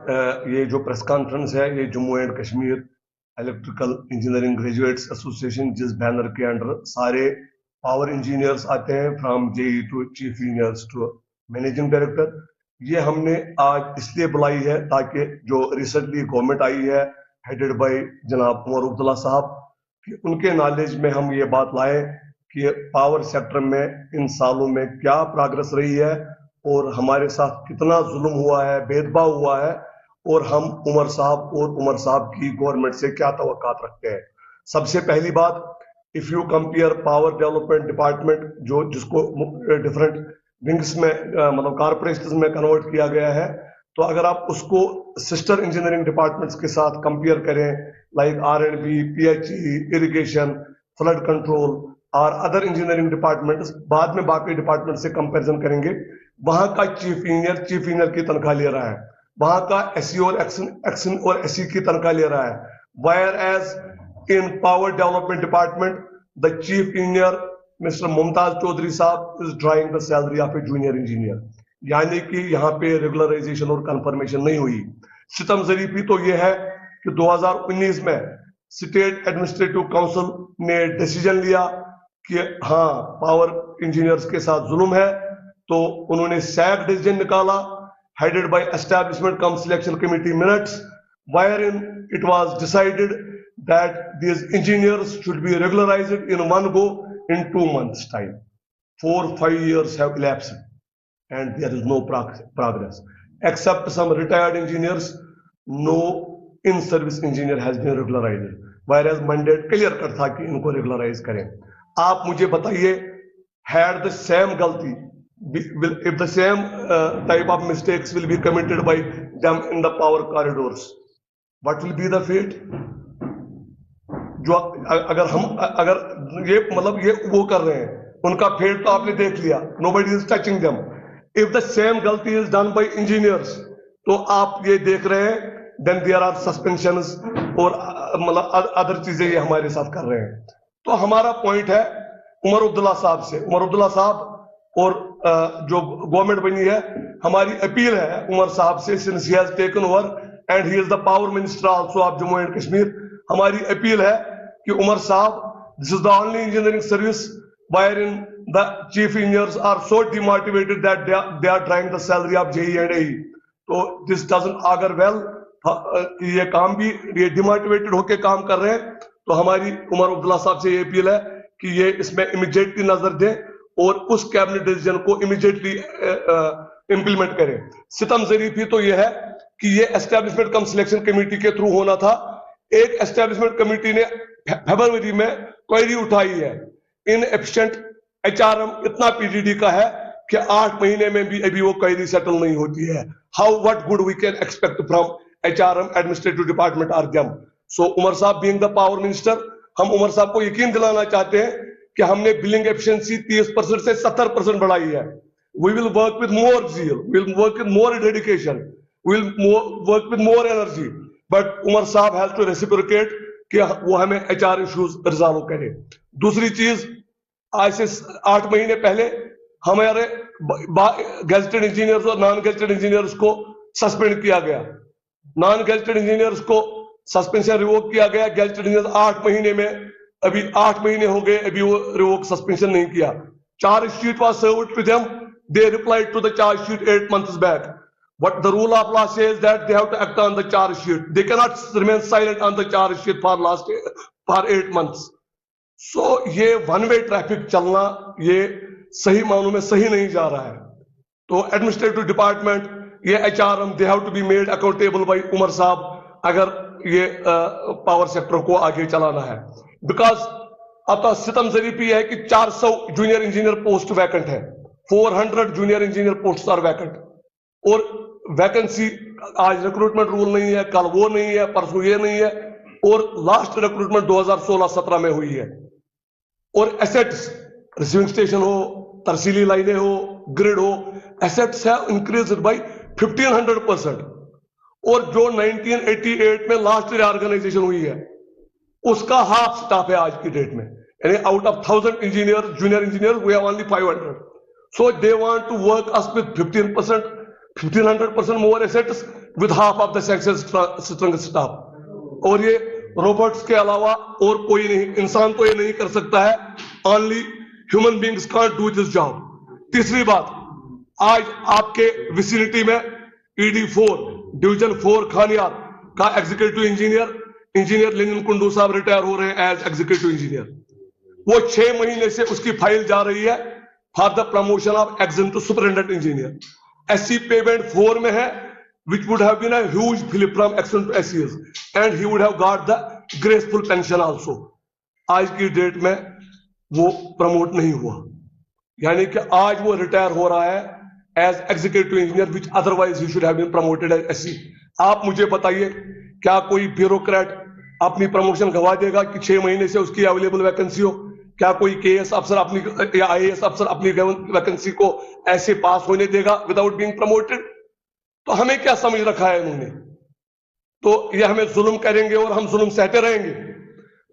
ये जो press conference है ये Jammu and Kashmir electrical engineering graduates association जिस बैनर के अंडर सारे पावर इंजीनियर्स आते हैं from JE to chief engineers to managing director, ये हमने आज इसलिए बुलाई है ताकि जो रिसेंटली गवर्नमेंट आई है हेडेड बाय जनाब उमर अब्दुल्ला साहब, कि उनके नॉलेज में हम ये बात लाएं कि पावर सेक्टर में इन सालों में क्या प्रोग्रेस रही है और हमारे साथ कितना जुल्म हुआ है, भेदभाव हुआ है, और हम उमर साहब की गवर्नमेंट से क्या तवक्कात रखते हैं। सबसे पहली बात, if you compare power development department जो जिसको डिफरेंट विंग्स में मतलब कॉर्पोरेशंस में कन्वर्ट किया गया है, तो अगर आप उसको सिस्टर इंजीनियरिंग डिपार्टमेंट्स के साथ कंपेयर करें like R and B, PHE, irrigation, flood control और अदर इंजीनियरिंग डिपार्टमेंट्स, बाद में बाकी डिपार्टमेंट से कंपैरिजन करेंगे, वहां का चीफ इंजीनियर की तनख्वाह ले रहा है, वहां का एसई और एक्सन और एसई की तनख्वाह ले रहा है, whereas in power development department the chief engineer mister Mumtaz Chaudhary साहब is drawing the salary of a junior engineer, यानी कि यहाँ पे रेगुलराइजेशन और कंफर्मेशन नहीं हुई। सितम ज़रीफी तो ये है कि 2019 में स्टेट एडमिनिस्ट्रेटिव काउंसिल ने डिसीजन लिया कि हाँ पावर इंजीनियर्स के साथ जुल्म है, तो उन्होंने सैक डिसीजन निकाला headed by establishment cum selection committee minutes, wherein it was decided that these engineers should be regularized in one go in 2 months time. 4-5 years have elapsed and there is no progress. Except some retired engineers, no in-service engineer has been regularized. Whereas mandate clear कर था कि इनको regularize करें। आप मुझे बताइए, had the same गलती, if the same type of mistakes will be committed by them in the power corridors, what will be the fate? जो अगर ये मतलब ये वो कर रहे हैं, उनका फेट तो आपने देख लिया, nobody is touching them. If the same गलती is done by engineers, तो आप ये देख रहे हैं, then there are suspensions और मतलब अदर चीजें ये हमारे साथ कर रहे हैं। तो हमारा पॉइंट है उमर अब्दुल्ला साहब से, उमर अब्दुल्ला साहब और जो गवर्नमेंट बनी है, हमारी अपील है उमर साहब से, since he has taken over and he is the power minister also of Jammu and Kashmir, हमारी अपील है कि उमर साहब, this is the only engineering service wherein the chief engineers are so demotivated that they are trying the salary of JE and AE, तो this doesn't Agar well, ये काम भी ये demotivated होकर काम कर रहे हैं। तो हमारी उमर अब्दुल्ला साहब से ये अपील है कि ये इसमें इमीडिएटली नजर दें और उस कैबिनेट डिसीजन को इमीडिएटली इंप्लीमेंट करें। सितम ज़रीफी तो यह है कि ये एस्टेब्लिशमेंट कम सिलेक्शन कमेटी के थ्रू होना था। एक एस्टेब्लिशमेंट कमेटी ने फरवरी में क्वेरी उठाई है, इन एफिशिएंट एचआरएम इतना पीडीडी का है कि 8 महीने में भी अभी वो क्वेरी सेटल नहीं होती है। How what good we can expect from HRM administrative department are them. So Omar साहब बीइंग द पावर मिनिस्टर, हम उमर साहब को यकीन दिलाना चाहते हैं कि हमने बिलिंग एफिशिएंसी 30% से 70% बढ़ाई है। We will work with more zeal, we will work with more dedication, we will work with more energy, but Umar साहब has to reciprocate कि वो हमें HR issues रिजॉल्व करें। दूसरी चीज, आज से 8 महीने पहले हमारे गैजेटेड इंजीनियर्स और नॉन गैजेटेड इंजीनियर्स को सस्पेंड किया गया। नॉन गैजेटेड इंजीनियर्स को सस्पेंशन रिवोक किया गया, गैजेटेड इंजीनियर्स 8 महीने में, अभी 8 महीने हो गए, अभी वो रिवोक सस्पेंशन नहीं किया। Charge sheet was served to them, they replied to the charge sheet 8 months back. What the rule of law says that they have to act on the charge sheet. They cannot remain silent on the charge sheet for 8 months. So ये one way traffic चलना ये सही मानों में सही नहीं जा रहा है। तो एडमिनिस्ट्रेटिव डिपार्टमेंट, ये HRM, they have to be made accountable by Umar साहब अगर ये पावर सेक्टर को आगे चलाना है। बिकॉज अब तो सितम ज़रीफी है कि 400 जूनियर इंजीनियर पोस्ट वैकेंट है, 400 junior engineer post are vacant, और वैकेंसी आज रिक्रूटमेंट रूल नहीं है, कल वो नहीं है, परसों ये नहीं है, और लास्ट रिक्रूटमेंट 2016-17 में हुई है। और एसेट्स, रिसीविंग स्टेशन हो, तरसीली लाइनें हो, ग्रिड हो, एसेट्स हैव इंक्रीज्ड बाय 1500%। और जो 1988 में लास्ट रिऑर्गेनाइजेशन हुई है उसका हाफ स्टाफ है आज की डेट में, यानी out of 1000 engineer junior engineer we have only 500। So they want to work us with 15%, 1500% more assets with half of the sanctioned strong staff. और ये रोबोट्स के अलावा और कोई नहीं, इंसान तो ये नहीं कर सकता है. Only human beings can't do this job. तीसरी बात, आज आपके विसिनिटी में ED4 डिवीजन 4 खानियार का एग्जीक्यूटिव इंजीनियर लेनिन कुंडू साहब रिटायर हो रहे हैं एज एग्जीक्यूटिव इंजीनियर. वो 6 महीने से उसकी फाइल जा रही है for the promotion of XEN to superintendent engineer. SC payment 4 में है, which would have been a huge flip from Exxon to SCS, and he would have got the graceful pension also. आज की date में वो promote नहीं हुआ, यानी कि आज वो रिटायर हो रहा है as executive engineer, which otherwise he should have been promoted as SC. आप मुझे बताइए, क्या कोई ब्यूरोक्रेट अपनी प्रमोशन गवा देगा कि 6 महीने से उसकी अवेलेबल वैकेंसी हो? क्या कोई KS अफसर अपनी या IAS अफसर अपनी वैकेंसी को ऐसे पास होने देगा विदाउट बीइंग प्रमोटेड? तो हमें क्या समझ रखा है इन्होंने? तो ये हमें जुल्म करेंगे और हम जुल्म सहते रहेंगे.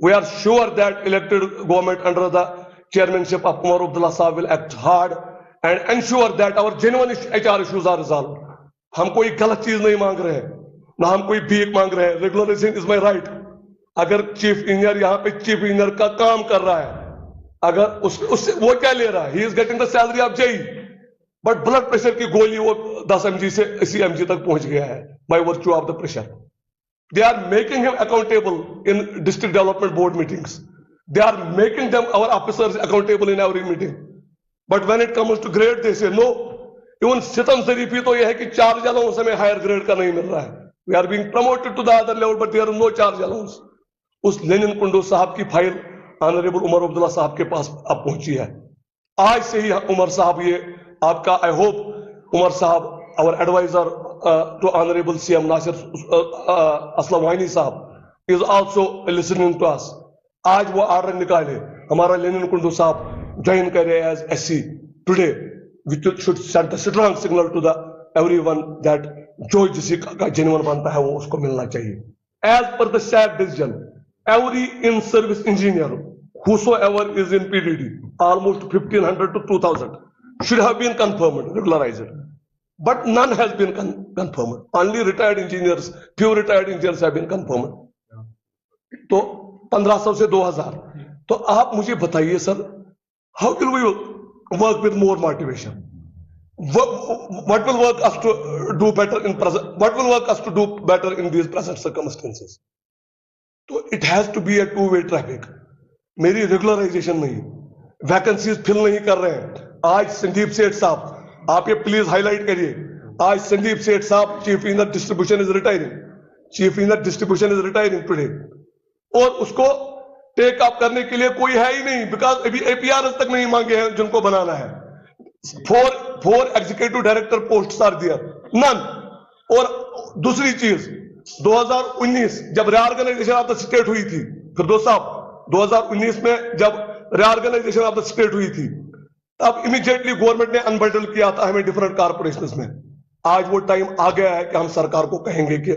We are sure that elected government under the chairmanship of Umar Abdullah Sahab will act hard and ensure that our genuine HR issues are resolved. हम कोई गलत चीज नहीं मांग रहे हैं, ना हम कोई भीख मांग रहे हैं. Regularization is my right. अगर चीफ इंजीनियर यहाँ पे चीफ इंजीनियर का काम कर रहा है, अगर उससे वो क्या ले रहा है? He is getting the salary of JE, but blood pressure की गोली वो 10 mg से 80 mg तक पहुंच गया है by virtue of the pressure. They are making him accountable in district development board meetings. They are making them, our officers, accountable in every meeting. But when it comes to grade, they say no. Even सितम शरीफी तो यह है कि charge allowance हमें higher grade का नहीं मिल रहा है. We are being promoted to the other level, but there is no charge allowance. उस लेनिन कुंडू साहब की फाइल ऑनरेबल उमर अब्दुल्ला साहब के पास अब पहुंची है. आज से ही उमर साहब, ये आपका, आई होप उमर साहब, our advisor to Honorable CM Nasir Aslam Waini साहब is also listening to us. आज वो ऑर्डर निकाले, हमारा लेनिन कुंडू साहब ज्वाइन करे as SC today, which should send a strong signal to the everyone that जो जिसी का जेन्युइन बनता है वो उसको मिलना चाहिए. As per the SAG decision, every in-service engineer whosoever is in PDD, almost 1500 to 2000, should have been confirmed, regularized. But none has been confirmed. Only retired engineers, few retired engineers have been confirmed. तो 1500 से 2000. तो आप मुझे बताइए sir, how will we work with more motivation? What will work us to do better in present? What will work us to do better in these present circumstances? तो it has to be a two-way traffic. मेरी regularisation नहीं, vacancies fill नहीं कर रहे हैं. आज संदीप सेठ साहब, आप ये प्लीज हाईलाइट करिए, आज संदीप सेठ साहब chief engineer distribution is retiring. Chief engineer distribution is retiring today, और उसको टेक अप करने के लिए कोई है ही नहीं, बिकॉज अभी APRs तक नहीं मांगे हैं जिनको बनाना है. Four executive director post are there, none. और दूसरी चीज, 2019 जब रीऑर्गेनाइजेशन ऑफ द स्टेट हुई थी, फिरदौस साहब, 2019 में जब रीऑर्गेनाइजेशन ऑफ द स्टेट हुई थी, तब इमीडिएटली गवर्नमेंट ने अनबंडल किया था हमें डिफरेंट कारपोरेशंस में. आज वो टाइम आ गया है कि हम सरकार को कहेंगे कि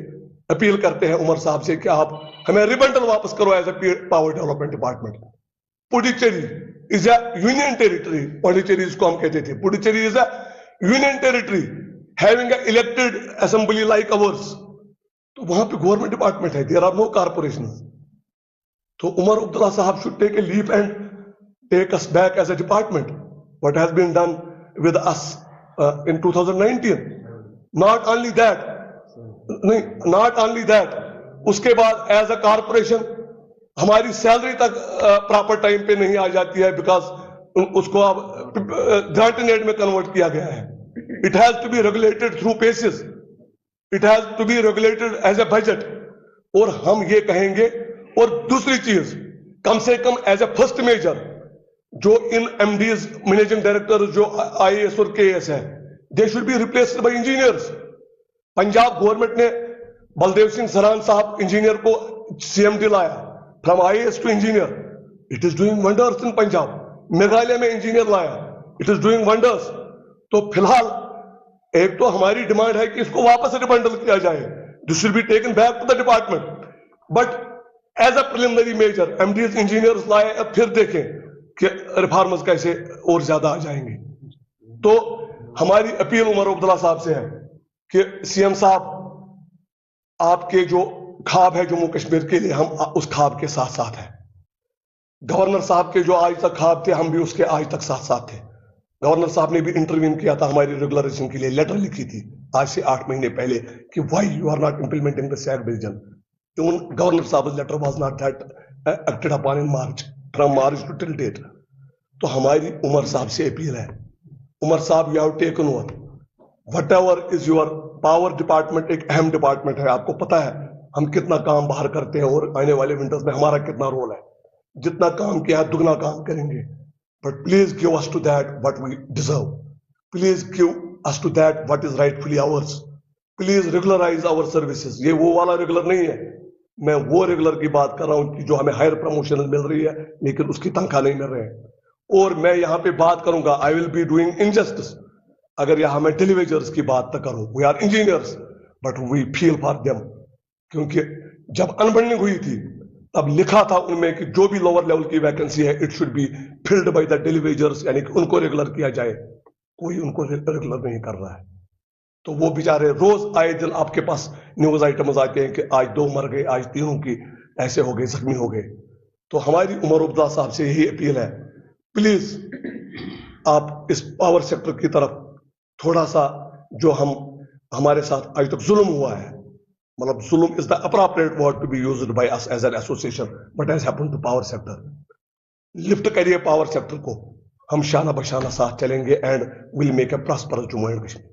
अपील करते हैं उमर साहब से कि आप हमें रिबंडल वापस करो as a power development department. Puducherry is a union territory. Pondicherry इसको हम कहते थे. Puducherry is a union territory having a elected assembly like ours. तो वहां पे गवर्नमेंट डिपार्टमेंट है, देयर आर नो कारपोरेशन. तो उमर अब्दुल्ला साहब should take a leap and take us back as a department, what has been done with us in 2019. Not only that, नहीं, not only that, उसके बाद as a corporation हमारी salary तक proper time पे नहीं आ जाती है, बिकॉज उसको अब ग्रांट एड में कन्वर्ट किया गया है. It has to be regulated through paces, it has to be regulated as a budget. और हम ये कहेंगे. और दूसरी चीज, कम से कम एज ए फर्स्ट मेजर, जो इन MDs मैनेजिंग डायरेक्टर जो IAS और KS है, they should be replaced by engineers. Punjab government ने बलदेव सिंह सरान साहब इंजीनियर को CMD लाया, from IAS to engineer. It is doing wonders in Punjab. Meghalaya में इंजीनियर लाया, इट इज डूइंग वंडर्स. तो फिलहाल एक तो हमारी डिमांड है कि इसको वापस रिबंडल किया जाए, this should be taken back to the department. But as a preliminary measure MDs engineers लाए, अब फिर देखें कि रिफॉर्म्स कैसे और ज्यादा आ जाएंगे. तो हमारी अपील उमर अब्दुल्ला साहब से है कि CM साहब, आपके जो ख्वाब है जम्मू कश्मीर के लिए, हम उस ख्वाब के साथ साथ हैं। गवर्नर साहब के जो आज तक ख्वाब थे, हम भी उसके आज तक साथ साथ थे। गवर्नर साहब ने भी इंटरवीन किया था हमारी रेगुलराइजेशन के लिए, लेटर लिखी थी आज से 8 महीने पहले कि why you are not implementing the SAG division. Even Governor Saab's letter was not that acted upon in March, from March to till date. तो हमारी उमर साहब से अपील है, उमर साहब you have taken over, what ever is your power department एक अहम department है, आपको पता है हम कितना काम बाहर करते हैं और आने वाले विंटर्स में हमारा कितना रोल है, जितना काम किया है दुगना काम करेंगे, but please give us to that what we deserve, please give us to that what is rightfully ours, please regularize our services. ये वो वाला रेगुलर नहीं है, मैं वो रेगुलर की बात कर रहा हूं कि जो हमें हायर प्रमोशन मिल रही है लेकिन उसकी तनख्वाह नहीं मिल रहे हैं। और मैं यहां पे बात करूंगा, I will be doing injustice अगर यहां मैं टेलीविजर्स की बात न करूं। We are engineers but we feel for them, क्योंकि जब अनबंडिंग हुई थी तब लिखा था उनमें कि जो भी लोअर लेवल की वैकेंसी है it should be filled by the televisers, यानी कि उनको रेगुलर किया जाए। कोई उनको रेगुलर नहीं कर रहा है, तो वो बेचारे रोज आए दिन आपके पास न्यूज आइटम्स आते हैं कि आज 2 मर गए, आज 3 की ऐसे हो गए, जख्मी हो गए। तो हमारी उमर अब्दुल्ला साहब से यही अपील है, प्लीज आप इस पावर सेक्टर की तरफ थोड़ा सा, जो हमारे साथ आज तक जुल्म हुआ है, मतलब जुल्म is the appropriate word to be used by us as an association but has happened to power sector, lift करिए पावर सेक्टर को, हम शाना बशाना साथ चलेंगे and will make a prosperous Jammu and Kashmir.